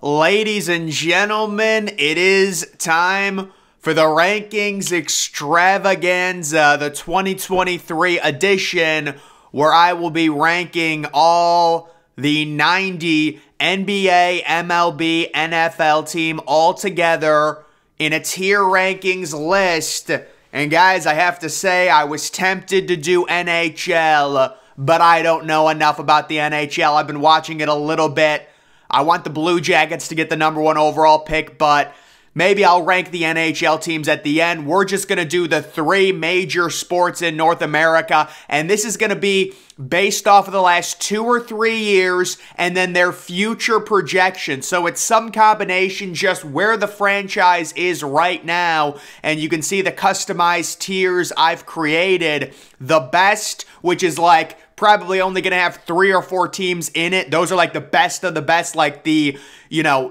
Ladies and gentlemen, it is time for the Rankings Extravaganza, the 2023 edition, where I will be ranking all the 90 NBA, MLB, NFL team all together in a tier rankings list. And guys, I have to say, I was tempted to do NHL, but I don't know enough about the NHL. I've been watching it a little bit. I want the Blue Jackets to get the #1 overall pick, but maybe I'll rank the NHL teams at the end. We're just going to do the 3 major sports in North America, and this is going to be based off of the last 2 or 3 years and then their future projections. So it's some combination just where the franchise is right now, and you can see the customized tiers I've created. The best, which is like probably only going to have 3 or 4 teams in it. Those are like the best of the best, like the,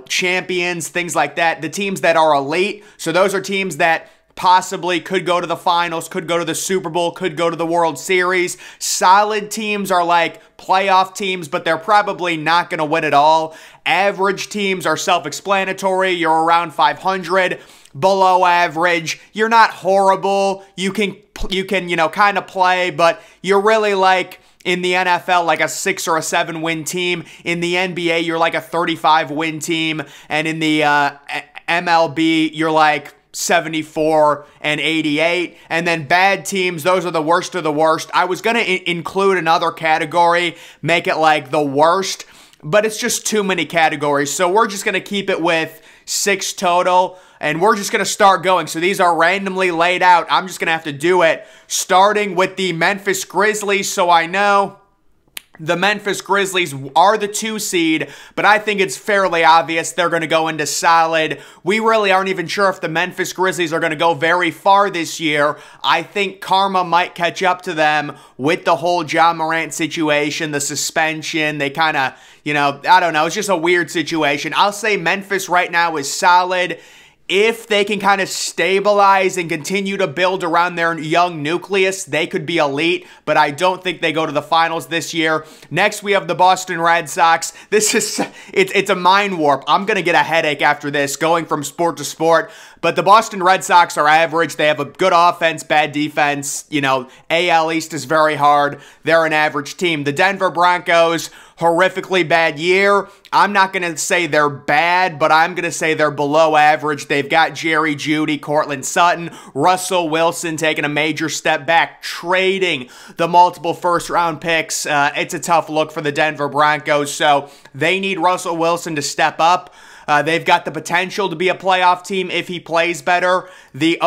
champions, things like that. The teams that are elite. So those are teams that possibly could go to the finals, could go to the Super Bowl, could go to the World Series. Solid teams are like playoff teams, but they're probably not going to win it all. Average teams are self-explanatory. You're around 500. Below average, you're not horrible. You can kind of play, but you're really like, in the NFL, like a 6 or a 7 win team. In the NBA, you're like a 35 win team. And in the MLB, you're like 74 and 88. And then bad teams, those are the worst of the worst. I was going to include another category, make it like the worst, but it's just too many categories. So we're just going to keep it with 6 total. And we're just going to start going. So these are randomly laid out. I'm just going to have to do it. Starting with the Memphis Grizzlies. So I know the Memphis Grizzlies are the 2 seed, but I think it's fairly obvious they're going to go into solid. We really aren't even sure if the Memphis Grizzlies are going to go very far this year. I think karma might catch up to them with the whole Ja Morant situation, the suspension. They kind of, I don't know. It's just a weird situation. I'll say Memphis right now is solid. If they can kind of stabilize and continue to build around their young nucleus, they could be elite, but I don't think they go to the finals this year. Next, we have the Boston Red Sox. It's a mind warp. I'm going to get a headache after this, going from sport to sport. But the Boston Red Sox are average. They have a good offense, bad defense. AL East is very hard. They're an average team. The Denver Broncos, horrifically bad year. I'm not going to say they're bad, but I'm going to say they're below average. They've got Jerry Jeudy, Cortland Sutton, Russell Wilson taking a major step back, trading the multiple first-round picks. It's a tough look for the Denver Broncos, so they need Russell Wilson to step up. They've got the potential to be a playoff team if he plays better. The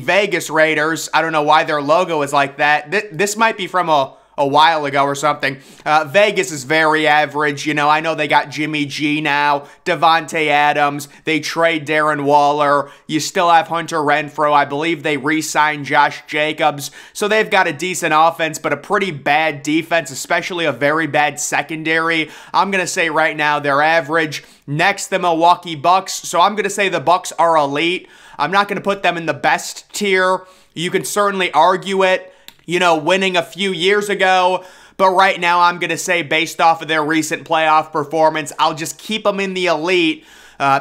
Vegas Raiders, I don't know why their logo is like that. This might be from a while ago or something. Vegas is very average. I know they got Jimmy G now, Devontae Adams. They trade Darren Waller. You still have Hunter Renfrow. I believe they re-signed Josh Jacobs. So they've got a decent offense, but a pretty bad defense, especially a very bad secondary. I'm going to say right now they're average. Next, the Milwaukee Bucks. So I'm going to say the Bucks are elite. I'm not going to put them in the best tier. You can certainly argue it, winning a few years ago. But right now, I'm going to say based off of their recent playoff performance, I'll just keep them in the elite.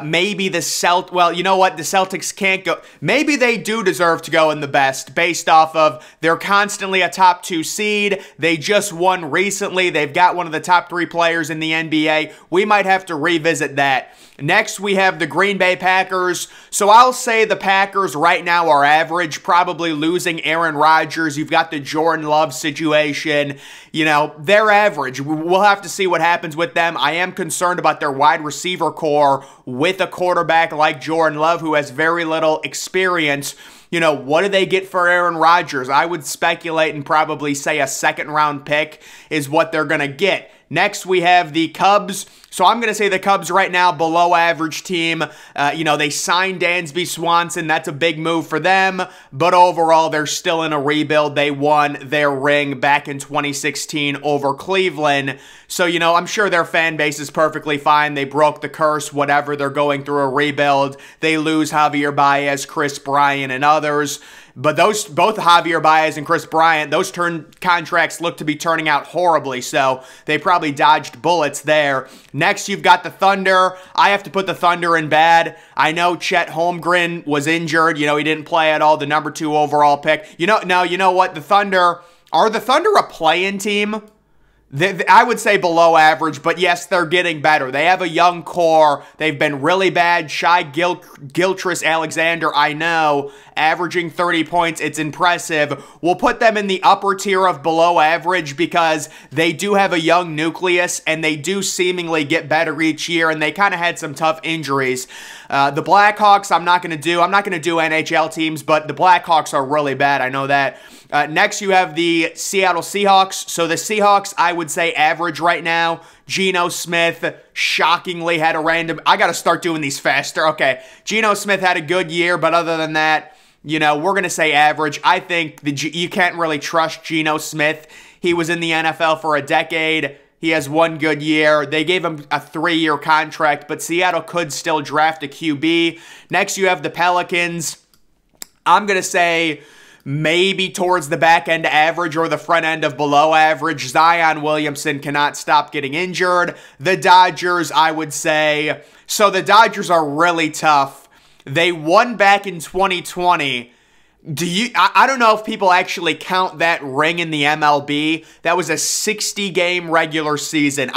Maybe the well, you know what? The Celtics can't go. Maybe they do deserve to go in the best based off of they're constantly a top 2 seed. They just won recently. They've got one of the top 3 players in the NBA. We might have to revisit that. Next, we have the Green Bay Packers. So I'll say the Packers right now are average, probably losing Aaron Rodgers. You've got the Jordan Love situation. They're average. We'll have to see what happens with them. I am concerned about their wide receiver core with a quarterback like Jordan Love who has very little experience. What do they get for Aaron Rodgers? I would speculate and probably say a 2nd-round pick is what they're going to get. Next, we have the Cubs. So I'm going to say the Cubs right now, below average team. They signed Dansby Swanson. That's a big move for them. But overall, they're still in a rebuild. They won their ring back in 2016 over Cleveland. So, I'm sure their fan base is perfectly fine. They broke the curse, whatever. They're going through a rebuild. They lose Javier Baez, Chris Bryant, and others. But both Javier Baez and Chris Bryant, those contracts look to be turning out horribly, so they probably dodged bullets there. Next Next, you've got the Thunder. I have to put the Thunder in bad. I know Chet Holmgren was injured. He didn't play at all, the number 2 overall pick. No, you know what? Are the Thunder a play-in team? I would say below average, but yes, they're getting better. They have a young core. They've been really bad. Shai Gilgeous-Alexander, I know, averaging 30 points. It's impressive. We'll put them in the upper tier of below average because they do have a young nucleus, and they do seemingly get better each year, and they kind of had some tough injuries. The Blackhawks, I'm not going to do NHL teams, but the Blackhawks are really bad. I know that. Next, you have the Seattle Seahawks. So the Seahawks, I would say average right now. Geno Smith shockingly had a random... I got to start doing these faster. Okay, Geno Smith had a good year, but other than that, we're going to say average. I think you can't really trust Geno Smith. He was in the NFL for a decade. He has one good year. They gave him a 3-year contract, but Seattle could still draft a QB. Next, you have the Pelicans. I'm going to say maybe towards the back end average or the front end of below average. Zion Williamson cannot stop getting injured. The Dodgers, I would say. So the Dodgers are really tough. They won back in 2020. I don't know if people actually count that ring in the MLB. That was a 60-game regular season.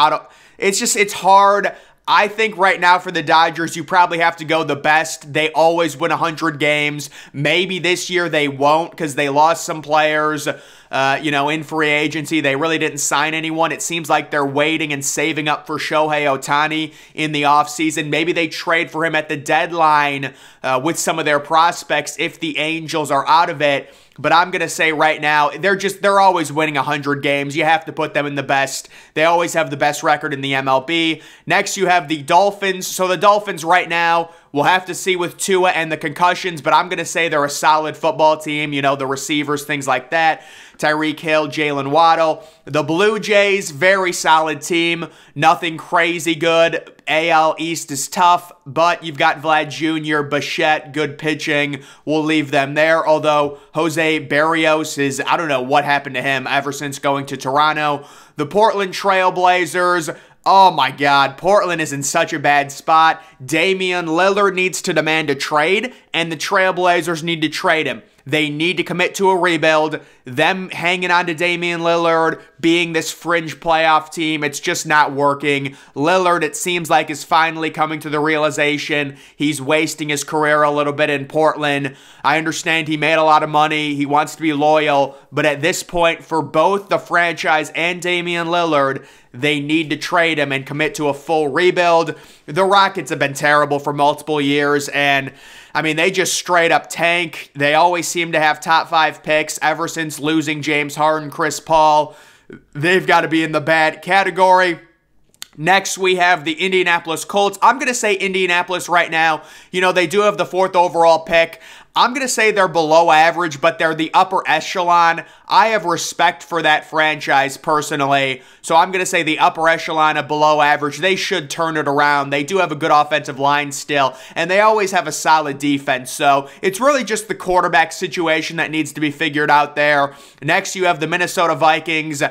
It's hard. I think right now for the Dodgers, you probably have to go the best. They always win 100 games. Maybe this year they won't because they lost some players, in free agency. They really didn't sign anyone. It seems like they're waiting and saving up for Shohei Ohtani in the offseason. Maybe they trade for him at the deadline with some of their prospects if the Angels are out of it. But I'm going to say right now, they're always winning 100 games. You have to put them in the best. They always have the best record in the MLB. Next, you have the Dolphins. So the Dolphins right now, we'll have to see with Tua and the concussions, but I'm going to say they're a solid football team. The receivers, things like that. Tyreek Hill, Jalen Waddle. The Blue Jays, very solid team. Nothing crazy good. AL East is tough, but you've got Vlad Jr., Bichette, good pitching. We'll leave them there, although Jose Barrios is, I don't know what happened to him ever since going to Toronto. The Portland Trail Blazers, oh my God, Portland is in such a bad spot. Damian Lillard needs to demand a trade, and the Trailblazers need to trade him. They need to commit to a rebuild. Them hanging on to Damian Lillard, being this fringe playoff team, it's just not working. Lillard, it seems like, is finally coming to the realization he's wasting his career a little bit in Portland. I understand he made a lot of money. He wants to be loyal. But at this point, for both the franchise and Damian Lillard, they need to trade him and commit to a full rebuild. The Rockets have been terrible for multiple years, and they just straight up tank. They always seem to have top 5 picks ever since losing James Harden, Chris Paul. They've got to be in the bad category. Next, we have the Indianapolis Colts. I'm going to say Indianapolis right now. They do have the 4th overall pick. I'm going to say they're below average, but they're the upper echelon. I have respect for that franchise personally, so I'm going to say the upper echelon of below average. They should turn it around. They do have a good offensive line still, and they always have a solid defense, so it's really just the quarterback situation that needs to be figured out there. Next, you have the Minnesota Vikings.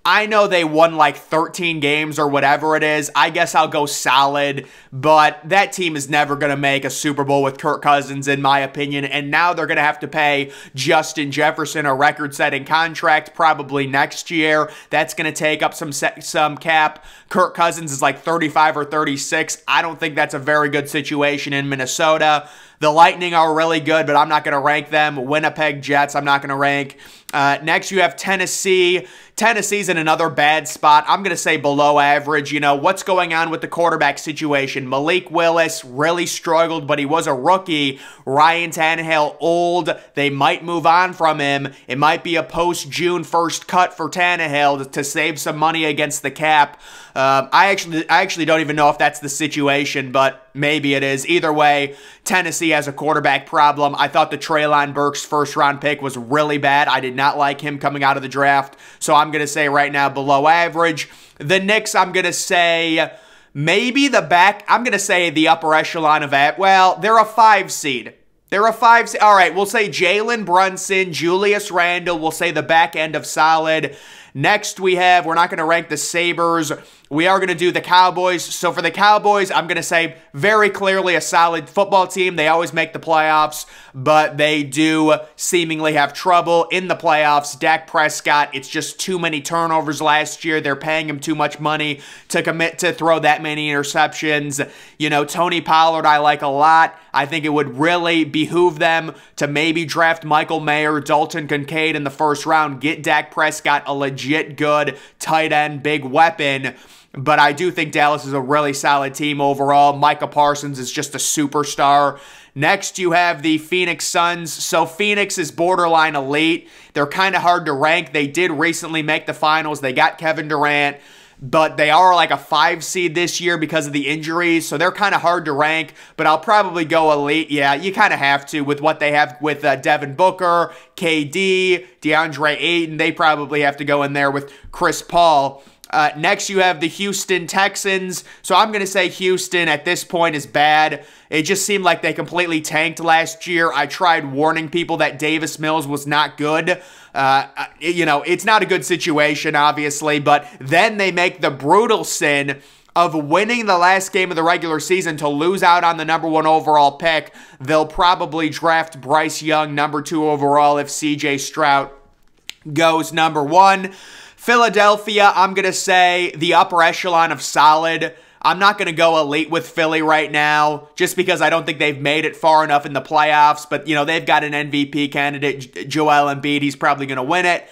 I know they won like 13 games or whatever it is. I guess I'll go solid, but that team is never going to make a Super Bowl with Kirk Cousins, in my opinion, and now they're going to have to pay Justin Jefferson a record-setting contract probably next year. That's going to take up some cap. Kirk Cousins is like 35 or 36. I don't think that's a very good situation in Minnesota. The Lightning are really good, but I'm not going to rank them. Winnipeg Jets, I'm not going to rank. Next, you have Tennessee. Tennessee's in another bad spot. I'm going to say below average. What's going on with the quarterback situation? Malik Willis really struggled, but he was a rookie. Ryan Tannehill, old. They might move on from him. It might be a post-June 1st cut for Tannehill to save some money against the cap. I actually don't even know if that's the situation, but maybe it is. Either way, Tennessee has a quarterback problem. I thought the Treylon Burks first-round pick was really bad. I did not like him coming out of the draft, so I'm going to say right now below average. The Knicks, I'm going to say maybe I'm going to say the upper echelon of that. Well, they're a 5 seed. They're a 5 seed. All right, we'll say Jalen Brunson, Julius Randle. We'll say the back end of solid. Next, we're not going to rank the Sabres. we are going to do the Cowboys. So for the Cowboys, I'm going to say very clearly a solid football team. They always make the playoffs, but they do seemingly have trouble in the playoffs. Dak Prescott, it's just too many turnovers last year. They're paying him too much money to commit to throw that many interceptions. You know, Tony Pollard I like a lot. I think it would really behoove them to maybe draft Michael Mayer, Dalton Kincaid in the first round, get Dak Prescott a legit good tight end, big weapon. But I do think Dallas is a really solid team overall. Micah Parsons is just a superstar. Next, you have the Phoenix Suns. So Phoenix is borderline elite. They're kind of hard to rank. They did recently make the finals. They got Kevin Durant, but they are like a 5 seed this year because of the injuries, so they're kind of hard to rank, but I'll probably go elite. Yeah, you kind of have to with what they have with Devin Booker, KD, DeAndre Ayton. They probably have to go in there with Chris Paul. Next, you have the Houston Texans. So I'm going to say Houston at this point is bad. It just seemed like they completely tanked last year. I tried warning people that Davis Mills was not good. You know, it's not a good situation, obviously, but then they make the brutal sin of winning the last game of the regular season to lose out on the #1 overall pick. They'll probably draft Bryce Young #2 overall if CJ Stroud goes #1. Philadelphia, I'm going to say the upper echelon of solid. I'm not going to go elite with Philly right now just because I don't think they've made it far enough in the playoffs. But, you know, they've got an MVP candidate, Joel Embiid. He's probably going to win it.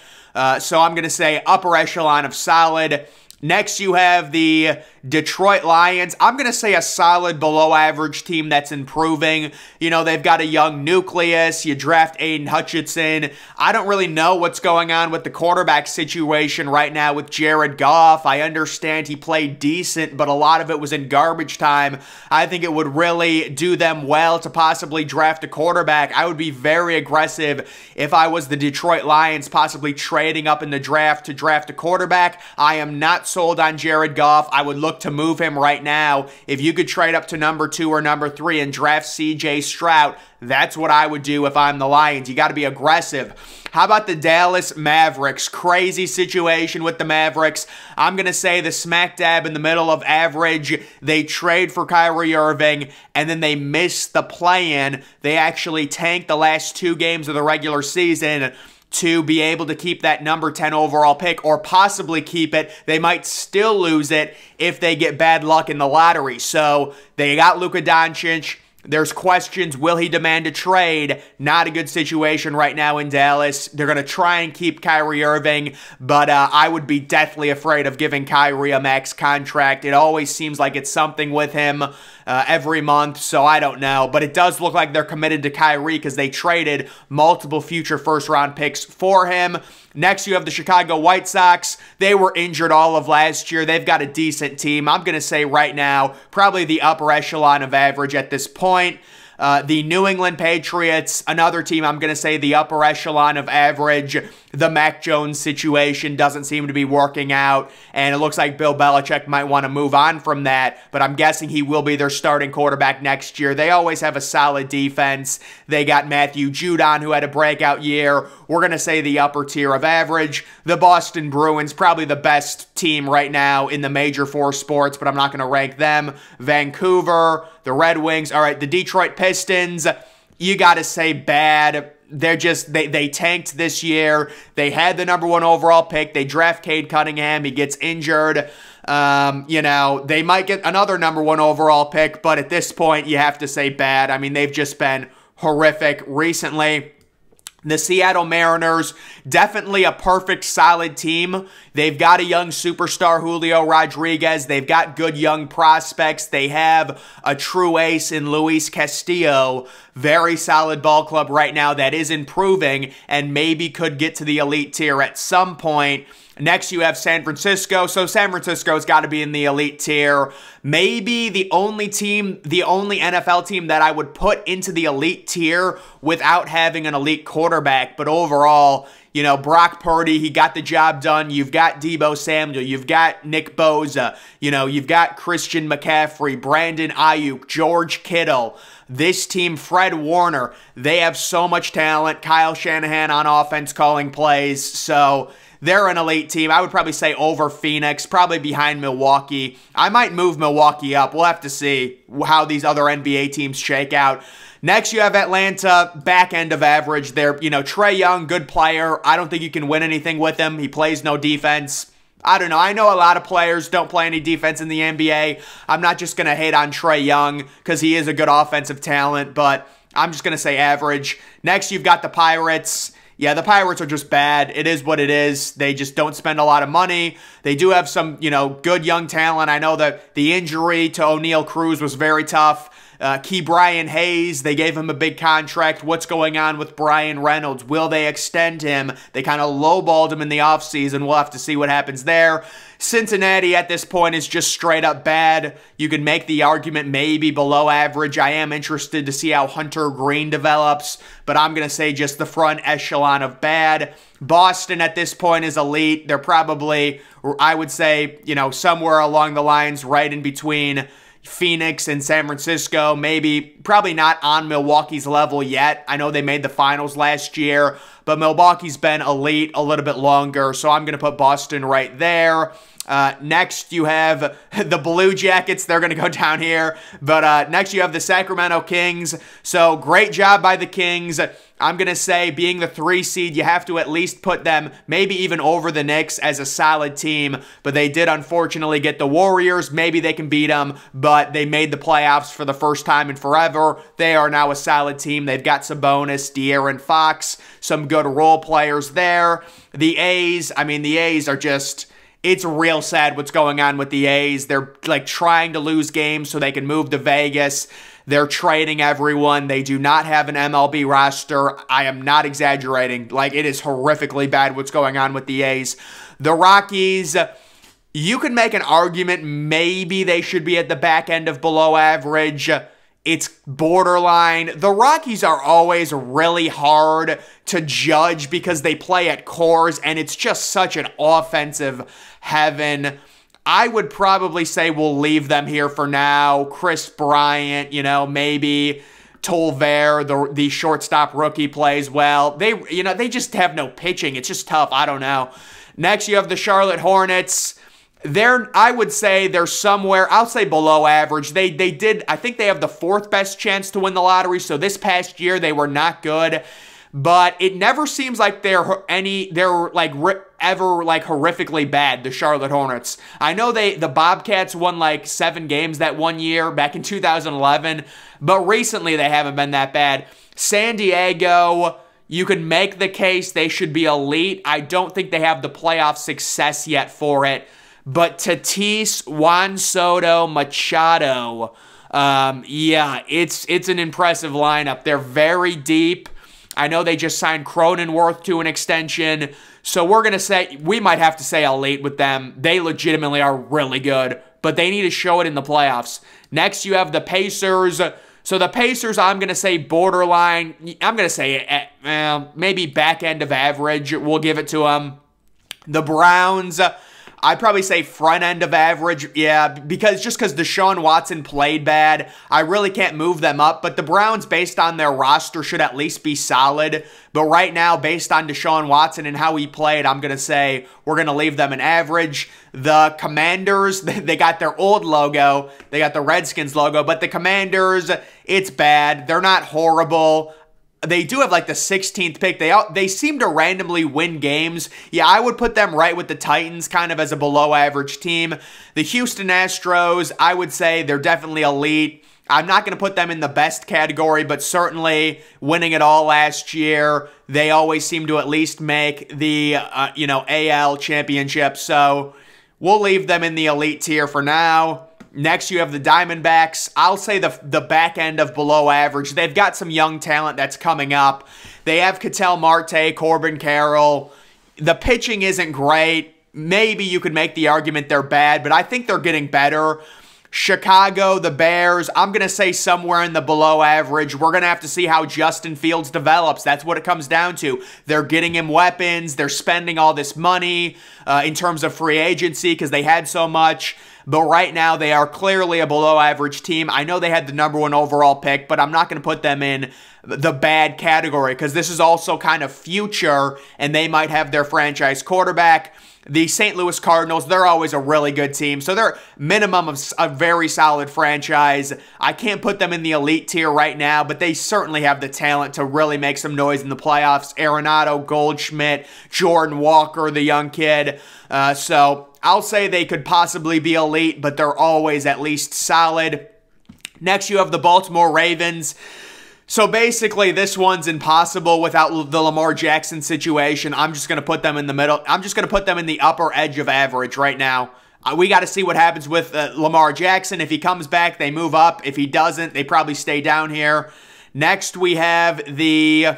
So I'm going to say upper echelon of solid. Next, you have the Detroit Lions. I'm going to say a solid below-average team that's improving. You know, they've got a young nucleus. You draft Aiden Hutchinson. I don't really know what's going on with the quarterback situation right now with Jared Goff. I understand he played decent, but a lot of it was in garbage time. I think it would really do them well to possibly draft a quarterback. I would be very aggressive if I was the Detroit Lions, possibly trading up in the draft to draft a quarterback. I am not sold on Jared Goff. I would look to move him right now. If you could trade up to #2 or #3 and draft CJ Stroud, that's what I would do if I'm the Lions. You got to be aggressive. How about the Dallas Mavericks? Crazy situation with the Mavericks. I'm going to say the smack dab in the middle of average. They trade for Kyrie Irving, and then they miss the play-in. They actually tanked the last 2 games of the regular season to be able to keep that #10 overall pick or possibly keep it. They might still lose it if they get bad luck in the lottery. So they got Luka Doncic. There's questions. Will he demand a trade? Not a good situation right now in Dallas. They're going to try and keep Kyrie Irving, but I would be deathly afraid of giving Kyrie a max contract. It always seems like it's something with him every month, so I don't know. But it does look like they're committed to Kyrie because they traded multiple future first-round picks for him. Next, you have the Chicago White Sox. They were injured all of last year. They've got a decent team. I'm going to say right now, probably the upper echelon of average at this point. The New England Patriots, another team, I'm going to say the upper echelon of average. The Mac Jones situation doesn't seem to be working out, and it looks like Bill Belichick might want to move on from that, but I'm guessing he will be their starting quarterback next year. They always have a solid defense. They got Matthew Judon, who had a breakout year. We're going to say the upper tier of average. The Boston Bruins, probably the best team right now in the major 4 sports, but I'm not going to rank them. Vancouver, the Red Wings. All right, the Detroit Pistons, you got to say bad. They're just, they tanked this year. They had the #1 overall pick. They draft Cade Cunningham. He gets injured. You know, they might get another #1 overall pick, but at this point, you have to say bad. I mean, they've just been horrific recently. The Seattle Mariners, definitely a perfect, solid team. They've got a young superstar, Julio Rodriguez. They've got good young prospects. They have a true ace in Luis Castillo. Very solid ball club right now that is improving and maybe could get to the elite tier at some point. Next, you have San Francisco. So San Francisco's got to be in the elite tier. Maybe the only team, the only NFL team that I would put into the elite tier without having an elite quarterback. But overall, you know, Brock Purdy, he got the job done. You've got Deebo Samuel. You've got Nick Bosa. You know, you've got Christian McCaffrey, Brandon Ayuk, George Kittle. This team, Fred Warner, they have so much talent. Kyle Shanahan on offense calling plays. So they're an elite team. I would probably say over Phoenix, probably behind Milwaukee. I might move Milwaukee up. We'll have to see how these other NBA teams shake out. Next, you have Atlanta, back end of average. They're, Trae Young, good player. I don't think you can win anything with him. He plays no defense. I don't know. I know a lot of players don't play any defense in the NBA. I'm not just going to hate on Trae Young because he is a good offensive talent, but I'm just going to say average. Next, you've got the Pirates. Yeah, the Pirates are just bad. It is what it is. They just don't spend a lot of money. They do have some, good young talent. I know that the injury to O'Neal Cruz was very tough. Brian Hayes, they gave him a big contract. What's going on with Brian Reynolds? Will they extend him? They kind of lowballed him in the offseason. We'll have to see what happens there. Cincinnati at this point is just straight up bad. You could make the argument maybe below average. I am interested to see how Hunter Green develops, but I'm going to say just the front echelon of bad. Boston at this point is elite. They're probably, I would say, somewhere along the lines right in between Phoenix and San Francisco, probably not on Milwaukee's level yet. I know they made the finals last year, but Milwaukee's been elite a little bit longer, so I'm going to put Boston right there. Next, you have the Blue Jackets. They're going to go down here. But next, you have the Sacramento Kings. So, great job by the Kings. I'm going to say, being the 3 seed, you have to at least put them maybe even over the Knicks as a solid team. But they did, unfortunately, get the Warriors. Maybe they can beat them, but they made the playoffs for the first time in forever. They are now a solid team. They've got Sabonis, De'Aaron Fox, some good role players there. The A's are just... It's real sad what's going on with the A's. They're trying to lose games so they can move to Vegas. They're trading everyone. They do not have an MLB roster. I am not exaggerating. It is horrifically bad what's going on with the A's. The Rockies, you could make an argument maybe they should be at the back end of below average. It's borderline. The Rockies are always really hard to judge because they play at cores, and it's just such an offensive heaven. I would probably say we'll leave them here for now. Chris Bryant, maybe Tolvair, the shortstop rookie, plays well. They just have no pitching. It's just tough. I don't know. Next, you have the Charlotte Hornets. I would say they're somewhere, I'll say below average. I think they have the 4th best chance to win the lottery, so this past year they were not good. But it never seems like they're ever horrifically bad, the Charlotte Hornets. I know the Bobcats won 7 games that one year back in 2011, but recently they haven't been that bad. San Diego, you can make the case they should be elite. I don't think they have the playoff success yet for it. But Tatis, Juan Soto, Machado, it's an impressive lineup. They're very deep. I know they just signed Cronenworth to an extension, so we might have to say elite with them. They legitimately are really good, but they need to show it in the playoffs. Next, you have the Pacers. So the Pacers, I'm going to say borderline. I'm going to say maybe back end of average. We'll give it to them. The Browns, I'd probably say front end of average, because Deshaun Watson played bad, I really can't move them up, but the Browns, based on their roster, should at least be solid, but right now, based on Deshaun Watson and how he played, I'm going to say we're going to leave them an average. The Commanders, they got their old logo, they got the Redskins logo, but the Commanders, it's bad, they're not horrible. They do have the 16th pick. They seem to randomly win games. Yeah, I would put them right with the Titans, kind of as a below average team. The Houston Astros, I would say they're definitely elite. I'm not going to put them in the best category, but certainly winning it all last year, they always seem to at least make the AL championship. So we'll leave them in the elite tier for now. Next, you have the Diamondbacks. I'll say the back end of below average. They've got some young talent that's coming up. They have Ketel Marte, Corbin Carroll. The pitching isn't great. Maybe you could make the argument they're bad, but I think they're getting better. Chicago, the Bears, I'm going to say somewhere in the below average. We're going to have to see how Justin Fields develops. That's what it comes down to. They're getting him weapons. They're spending all this money in terms of free agency because they had so much. but right now they are clearly a below-average team. I know they had the #1 overall pick, but I'm not going to put them in the bad category because this is also kind of future, and they might have their franchise quarterback. The St. Louis Cardinals, they're always a really good team, so they're minimum of a very solid franchise. I can't put them in the elite tier right now, but they certainly have the talent to really make some noise in the playoffs. Arenado, Goldschmidt, Jordan Walker, the young kid. So I'll say they could possibly be elite, but they're always at least solid. Next, you have the Baltimore Ravens. So basically, this one's impossible without the Lamar Jackson situation. I'm just going to put them in the middle. I'm just going to put them in the upper edge of average right now. We got to see what happens with Lamar Jackson. If he comes back, they move up. If he doesn't, they probably stay down here. Next, we have the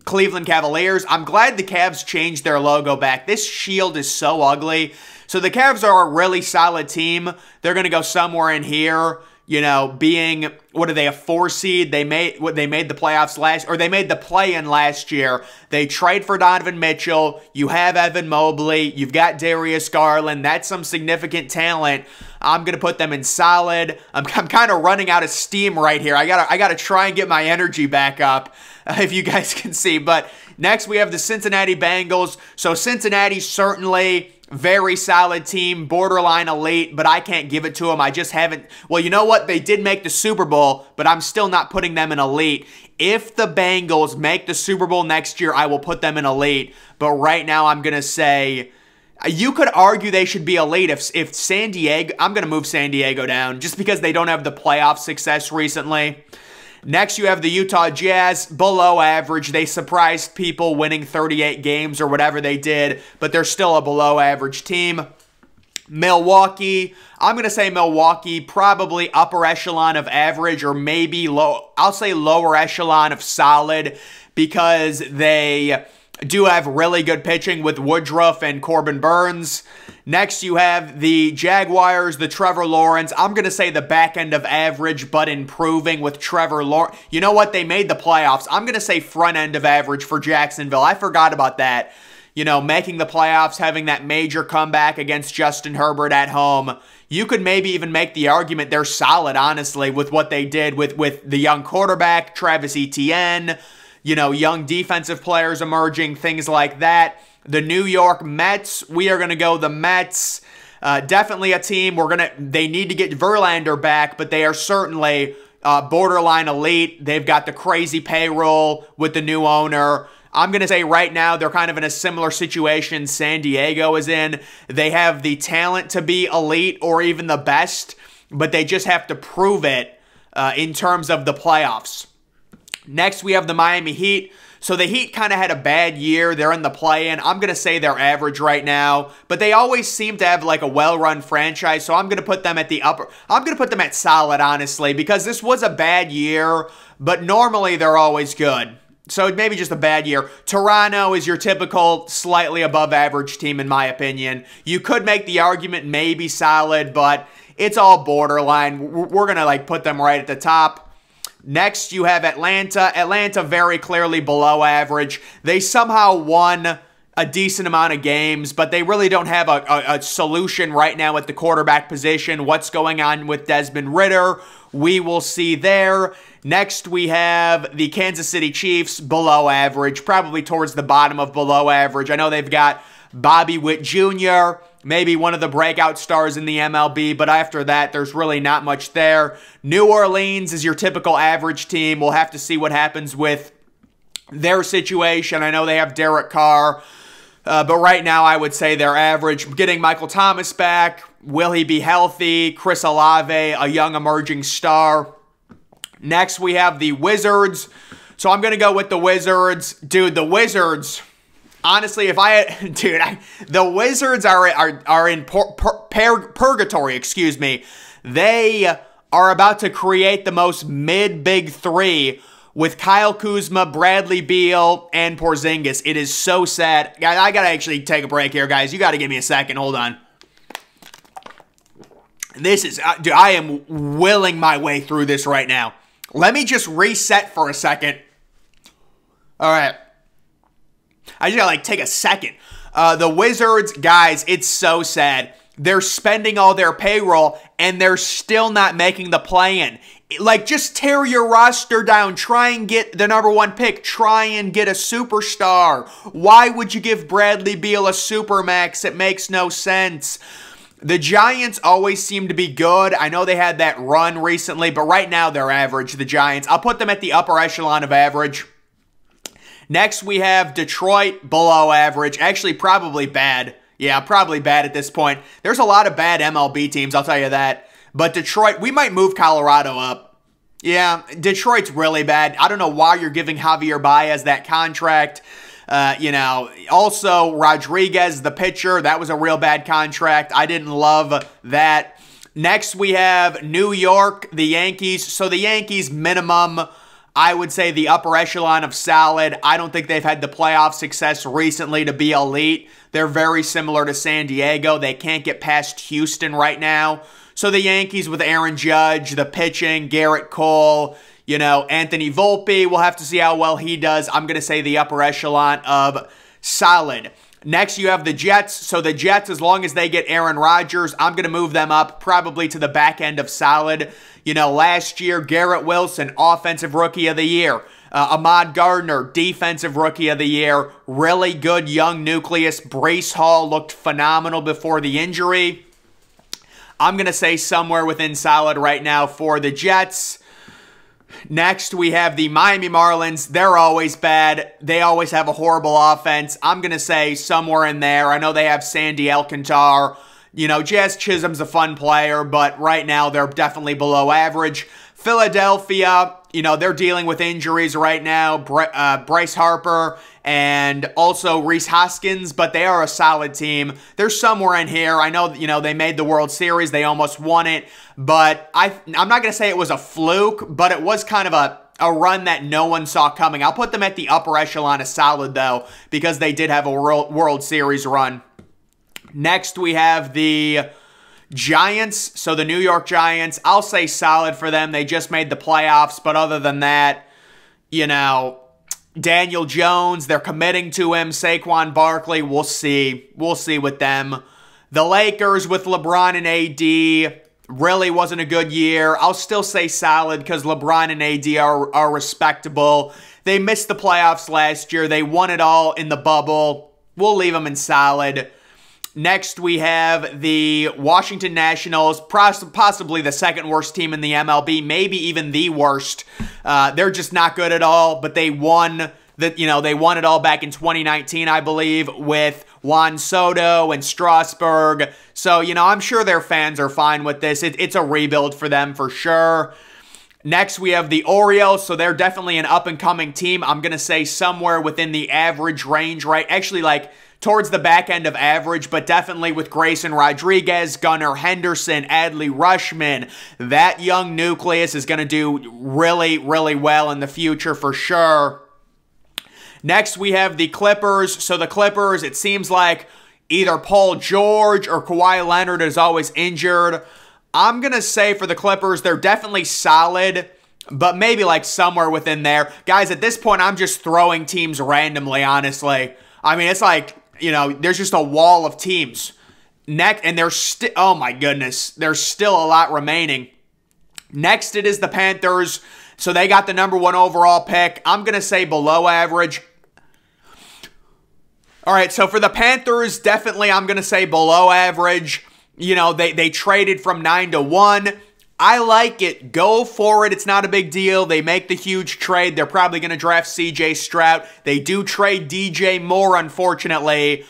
Cleveland Cavaliers. I'm glad the Cavs changed their logo back. This shield is so ugly. So the Cavs are a really solid team. They're going to go somewhere in here. You know, being, what are they, a 4 seed? They made the playoffs they made the play-in last year. They trade for Donovan Mitchell. You have Evan Mobley. You've got Darius Garland. That's some significant talent. I'm going to put them in solid. I'm kind of running out of steam right here. I gotta try and get my energy back up, if you guys can see. But next we have the Cincinnati Bengals. So Cincinnati certainly very solid team, borderline elite, but I can't give it to them. I just haven't. Well, you know what? They did make the Super Bowl, but I'm still not putting them in elite. If the Bengals make the Super Bowl next year, I will put them in elite. But right now, I'm going to say, you could argue they should be elite if San Diego, I'm going to move San Diego down just because they don't have the playoff success recently. Next, you have the Utah Jazz, below average. They surprised people winning 38 games or whatever they did, but they're still a below average team. Milwaukee, I'm going to say Milwaukee, probably upper echelon of average or maybe I'll say lower echelon of solid because they do have really good pitching with Woodruff and Corbin Burns. Next, you have the Jaguars, the Trevor Lawrence. I'm going to say the back end of average, but improving with Trevor Lawrence. You know what? They made the playoffs. I'm going to say front end of average for Jacksonville. I forgot about that. You know, making the playoffs, having that major comeback against Justin Herbert at home. You could maybe even make the argument they're solid, honestly, with what they did with the young quarterback, Travis Etienne, you know, young defensive players emerging, things like that. The New York Mets, we are going to go the Mets. Definitely a team. They need to get Verlander back, but they are certainly borderline elite. They've got the crazy payroll with the new owner. I'm going to say right now they're kind of in a similar situation San Diego is in. They have the talent to be elite or even the best, but they just have to prove it in terms of the playoffs. Next, we have the Miami Heat. So the Heat kind of had a bad year. They're in the play-in. I'm going to say they're average right now, but they always seem to have like a well-run franchise, so I'm going to put them at the upper. I'm going to put them at solid, honestly, because this was a bad year, but normally they're always good. So maybe just a bad year. Toronto is your typical slightly above average team, in my opinion. You could make the argument maybe solid, but it's all borderline. We're going to like put them right at the top. Next, you have Atlanta. Atlanta very clearly below average. They somehow won a decent amount of games, but they really don't have a solution right now at the quarterback position. What's going on with Desmond Ridder? We will see there. Next, we have the Kansas City Chiefs, below average, probably towards the bottom of below average. I know they've got Bobby Witt Jr., maybe one of the breakout stars in the MLB, but after that, there's really not much there. New Orleans is your typical average team. We'll have to see what happens with their situation. I know they have Derek Carr, but right now I would say they're average. Getting Michael Thomas back, will he be healthy? Chris Olave, a young emerging star. Next, we have the Wizards. So I'm going to go with the Wizards. Dude, the Wizards, honestly, the Wizards are in purgatory, excuse me. They are about to create the most mid-big three with Kyle Kuzma, Bradley Beal, and Porzingis. It is so sad. I got to actually take a break here, guys. You got to give me a second. Hold on. This is, dude, I am willing my way through this right now. Let me just reset for a second. All right. I just gotta like take a second. The Wizards, guys, it's so sad. they're spending all their payroll, and they're still not making the play-in. Like, just tear your roster down. Try and get the #1 pick. Try and get a superstar. Why would you give Bradley Beal a supermax? It makes no sense. The Giants always seem to be good. I know they had that run recently, but right now they're average, the Giants. I'll put them at the upper echelon of average. Next, we have Detroit, below average. Actually, probably bad. Yeah, probably bad at this point. There's a lot of bad MLB teams, I'll tell you that. But Detroit, we might move Colorado up. Yeah, Detroit's really bad. I don't know why you're giving Javier Baez that contract. Also, Rodriguez, the pitcher, that was a real bad contract. I didn't love that. Next, we have New York, the Yankees. So the Yankees, minimum, I would say the upper echelon of solid. I don't think they've had the playoff success recently to be elite. They're very similar to San Diego. They can't get past Houston right now. So the Yankees with Aaron Judge, the pitching, Garrett Cole, Anthony Volpe, we'll have to see how well he does. I'm going to say the upper echelon of solid. Next, you have the Jets. So the Jets, as long as they get Aaron Rodgers, I'm going to move them up probably to the back end of solid. Last year, Garrett Wilson, Offensive Rookie of the Year. Ahmad Gardner, Defensive Rookie of the Year. Really good young nucleus. Breece Hall looked phenomenal before the injury. I'm going to say somewhere within solid right now for the Jets. Next, we have the Miami Marlins. They're always bad. They always have a horrible offense. I'm going to say somewhere in there. I know they have Sandy Alcantara. Jazz Chisholm's a fun player, but right now they're definitely below average. Philadelphia, they're dealing with injuries right now. Bryce Harper and also Rhys Hoskins, but they are a solid team. They're somewhere in here. I know, they made the World Series. They almost won it, but I'm not going to say it was a fluke, but it was kind of a run that no one saw coming. I'll put them at the upper echelon of solid, though, because they did have a World Series run. Next, we have the Giants. So the New York Giants, I'll say solid for them. They just made the playoffs, but other than that, Daniel Jones, they're committing to him. Saquon Barkley, we'll see. We'll see with them. The Lakers with LeBron and AD really wasn't a good year. I'll still say solid because LeBron and AD are respectable. They missed the playoffs last year. They won it all in the bubble. We'll leave them in solid. Next, we have the Washington Nationals, possibly the second worst team in the MLB, maybe even the worst. They're just not good at all, but they won they won it all back in 2019, I believe, with Juan Soto and Strasburg. So, I'm sure their fans are fine with this. It's a rebuild for them for sure. Next, we have the Orioles, so they're definitely an up-and-coming team. I'm going to say somewhere within the average range, right? Actually, towards the back end of average, but definitely with Grayson Rodriguez, Gunnar Henderson, Adley Rutschman. That young nucleus is going to do really, really well in the future for sure. Next, we have the Clippers. So the Clippers, it seems like either Paul George or Kawhi Leonard is always injured. I'm going to say for the Clippers, they're definitely solid, but maybe somewhere within there. Guys, at this point, I'm just throwing teams randomly, honestly. I mean, it's there's just a wall of teams. And there's still, oh my goodness, there's still a lot remaining. Next, it is the Panthers. So they got the #1 overall pick. I'm going to say below average. All right, so for the Panthers, definitely I'm going to say below average. They traded from 9 to 1. I like it. Go for it. It's not a big deal. They make the huge trade. They're probably going to draft C.J. Stroud. They do trade DJ Moore, unfortunately.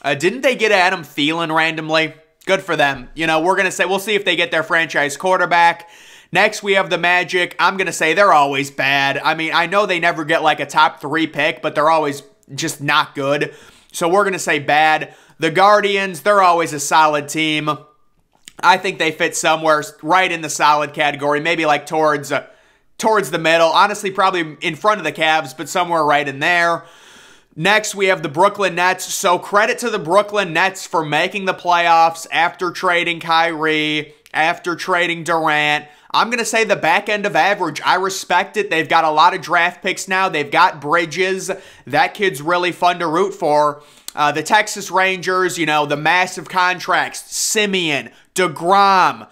Didn't they get Adam Thielen randomly? Good for them. We'll see if they get their franchise quarterback. Next, we have the Magic. I'm going to say they're always bad. I mean, I know they never get a top 3 pick, but they're always just not good. So we're going to say bad. The Guardians, they're always a solid team. I think they fit somewhere right in the solid category, maybe towards the middle. Honestly, probably in front of the Cavs, but somewhere right in there. Next, we have the Brooklyn Nets. So credit to the Brooklyn Nets for making the playoffs after trading Kyrie, after trading Durant. I'm going to say the back end of average. I respect it. They've got a lot of draft picks now. They've got Bridges. That kid's really fun to root for. The Texas Rangers, you know, the massive contracts, Simeon, DeGrom,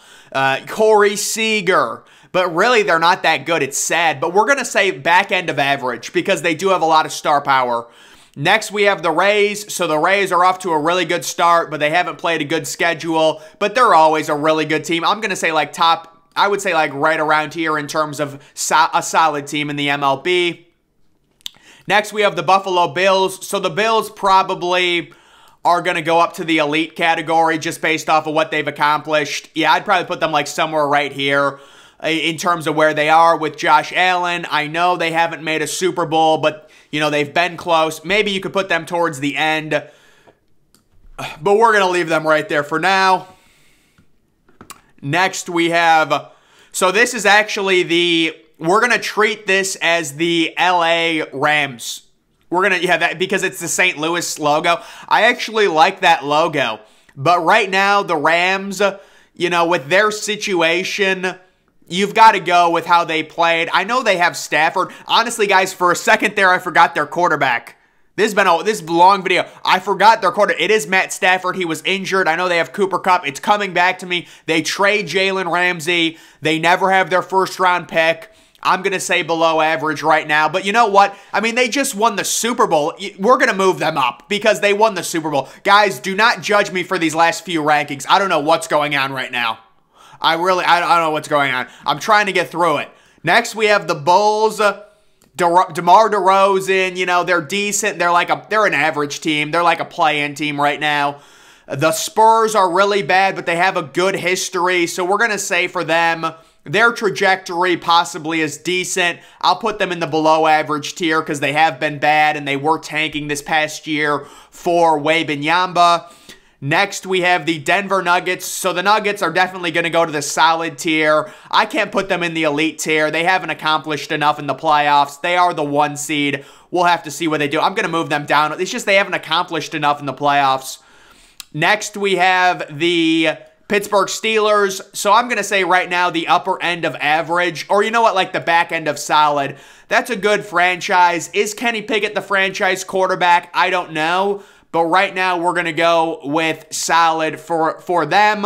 Corey Seager. But really, they're not that good. It's sad. But we're going to say back end of average because they do have a lot of star power. Next, we have the Rays. So the Rays are off to a really good start, but they haven't played a good schedule. But they're always a really good team. I'm going to say like top, I would say like right around here in terms of a solid team in the MLB. Next, we have the Buffalo Bills. So the Bills probably are going to go up to the elite category just based off of what they've accomplished. Yeah, I'd probably put them like somewhere right here in terms of where they are with Josh Allen. I know they haven't made a Super Bowl, but, you know, they've been close. Maybe you could put them towards the end, but we're going to leave them right there for now. Next, we have, so this is actually we're going to treat this as the LA Rams. We're going to, yeah, that because it's the St. Louis logo. I actually like that logo, but right now, the Rams, you know, with their situation, you've got to go with how they played. I know they have Stafford. Honestly, guys, for a second there, I forgot their quarterback. This is a long video. I forgot their quarterback. It is Matt Stafford. He was injured. I know they have Cooper Kupp. It's coming back to me. They trade Jalen Ramsey. They never have their first-round pick. I'm going to say below average right now. But you know what? I mean, they just won the Super Bowl. We're going to move them up because they won the Super Bowl. Guys, do not judge me for these last few rankings. I don't know what's going on right now. I don't know what's going on. I'm trying to get through it. Next, we have the Bulls. DeMar DeRozan, you know, they're decent. They're an average team. They're like a play-in team right now. The Spurs are really bad, but they have a good history. So we're going to say for them, their trajectory possibly is decent. I'll put them in the below average tier because they have been bad and they were tanking this past year for Wembanyama. Next, we have the Denver Nuggets. So the Nuggets are definitely going to go to the solid tier. I can't put them in the elite tier. They haven't accomplished enough in the playoffs. They are the 1 seed. We'll have to see what they do. I'm going to move them down. It's just they haven't accomplished enough in the playoffs. Next, we have the Pittsburgh Steelers. So I'm going to say right now the upper end of average. Or you know what, like the back end of solid. That's a good franchise. Is Kenny Pickett the franchise quarterback? I don't know. But right now, we're going to go with solid for them.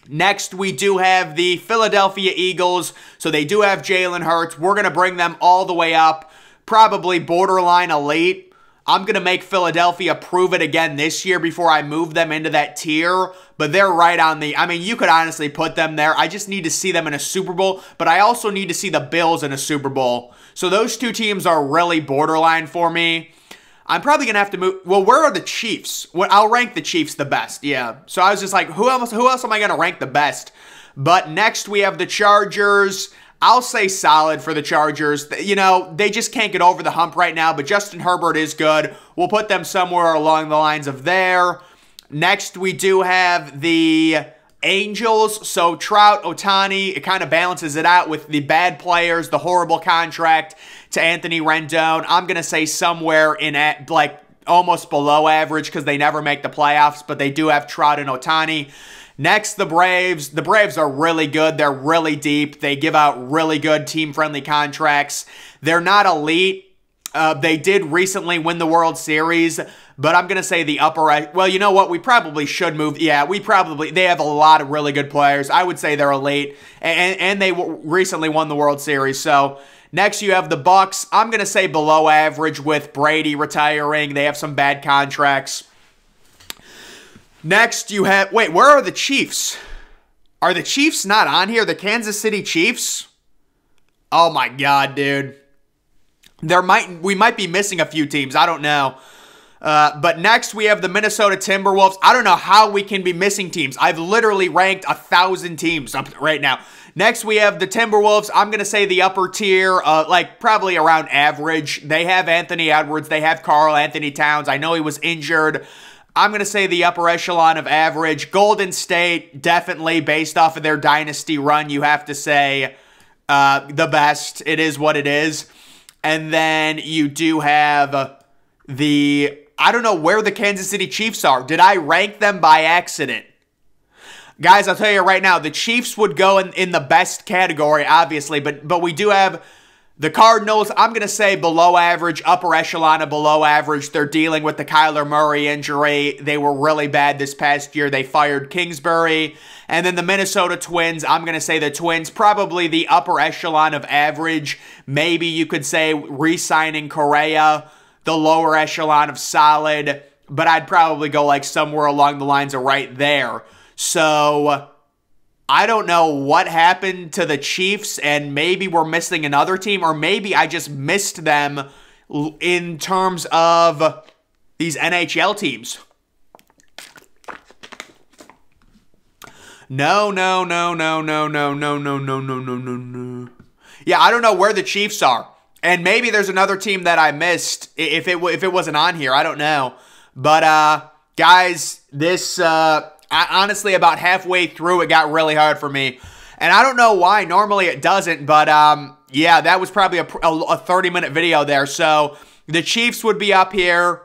Next, we do have the Philadelphia Eagles. So they do have Jalen Hurts. We're going to bring them all the way up. Probably borderline elite. I'm going to make Philadelphia prove it again this year before I move them into that tier. But they're right on the, I mean, you could honestly put them there. I just need to see them in a Super Bowl. But I also need to see the Bills in a Super Bowl. So those two teams are really borderline for me. I'm probably going to have to move. Well, where are the Chiefs? Well, I'll rank the Chiefs the best. Yeah. So I was just like, who else am I going to rank the best? But next we have the Chargers. I'll say solid for the Chargers. You know, they just can't get over the hump right now, but Justin Herbert is good. We'll put them somewhere along the lines of there. Next, we do have the Angels. So Trout, Ohtani, it kind of balances it out with the bad players, the horrible contract to Anthony Rendon. I'm going to say somewhere in at like almost below average because they never make the playoffs, but they do have Trout and Ohtani. Next, the Braves. The Braves are really good. They're really deep. They give out really good team-friendly contracts. They're not elite. They did recently win the World Series, but I'm going to say the upper... Well, you know what? We probably should move... Yeah, they have a lot of really good players. I would say they're elite, and they recently won the World Series, so... Next, you have the Bucks. I'm going to say below average with Brady retiring. They have some bad contracts. Next, you have... Wait, where are the Chiefs? Are the Chiefs not on here? The Kansas City Chiefs? Oh my God, dude. We might be missing a few teams. I don't know. But next, we have the Minnesota Timberwolves. I don't know how we can be missing teams. I've literally ranked 1,000 teams up right now. Next, we have the Timberwolves. I'm going to say the upper tier, like probably around average. They have Anthony Edwards. They have Karl Anthony Towns. I know he was injured. I'm going to say the upper echelon of average. Golden State, definitely based off of their dynasty run, you have to say the best. It is what it is. And then you do have the... I don't know where the Kansas City Chiefs are. Did I rank them by accident? Guys, I'll tell you right now, the Chiefs would go in the best category, obviously, but we do have The Cardinals, I'm going to say below average, upper echelon of below average. They're dealing with the Kyler Murray injury. They were really bad this past year. They fired Kingsbury. And then the Minnesota Twins, I'm going to say the Twins, probably the upper echelon of average. Maybe you could say re-signing Correa, the lower echelon of solid. But I'd probably go like somewhere along the lines of right there. So I don't know what happened to the Chiefs, and maybe we're missing another team, or maybe I just missed them in terms of these NHL teams. No. Yeah, I don't know where the Chiefs are. And maybe there's another team that I missed if it wasn't on here. I don't know. But, guys, this, honestly, about halfway through, it got really hard for me. And I don't know why. Normally it doesn't. But, yeah, that was probably a 30-minute video there. So the Chiefs would be up here.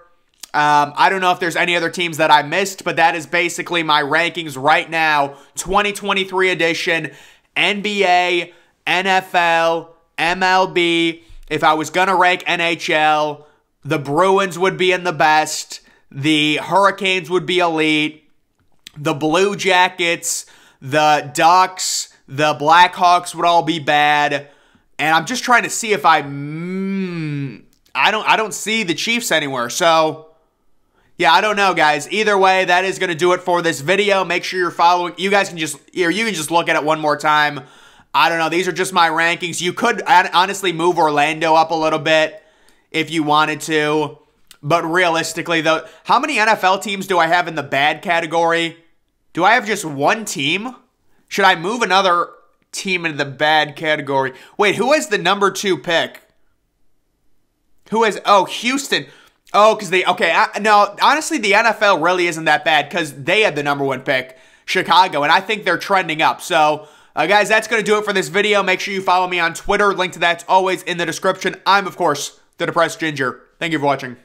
I don't know if there's any other teams that I missed, but that is basically my rankings right now. 2023 edition, NBA, NFL, MLB. If I was going to rank NHL, the Bruins would be in the best. The Hurricanes would be elite. The Blue Jackets, the Ducks, the Blackhawks would all be bad. And I'm just trying to see if I don't see the Chiefs anywhere. So, yeah, I don't know, guys. Either way, that is going to do it for this video. Make sure you're following. You guys can just, you can just look at it one more time. I don't know. These are just my rankings. You could honestly move Orlando up a little bit if you wanted to. But realistically, though, how many NFL teams do I have in the bad category? Do I have just one team? Should I move another team into the bad category? Wait, who has the number 2 pick? Who has... Oh, Houston. Oh, because they... Okay, no, honestly, the NFL really isn't that bad because they had the number 1 pick, Chicago, and I think they're trending up. So, guys, that's going to do it for this video. Make sure you follow me on Twitter. Link to that's always in the description. I'm, of course, the Depressed Ginger. Thank you for watching.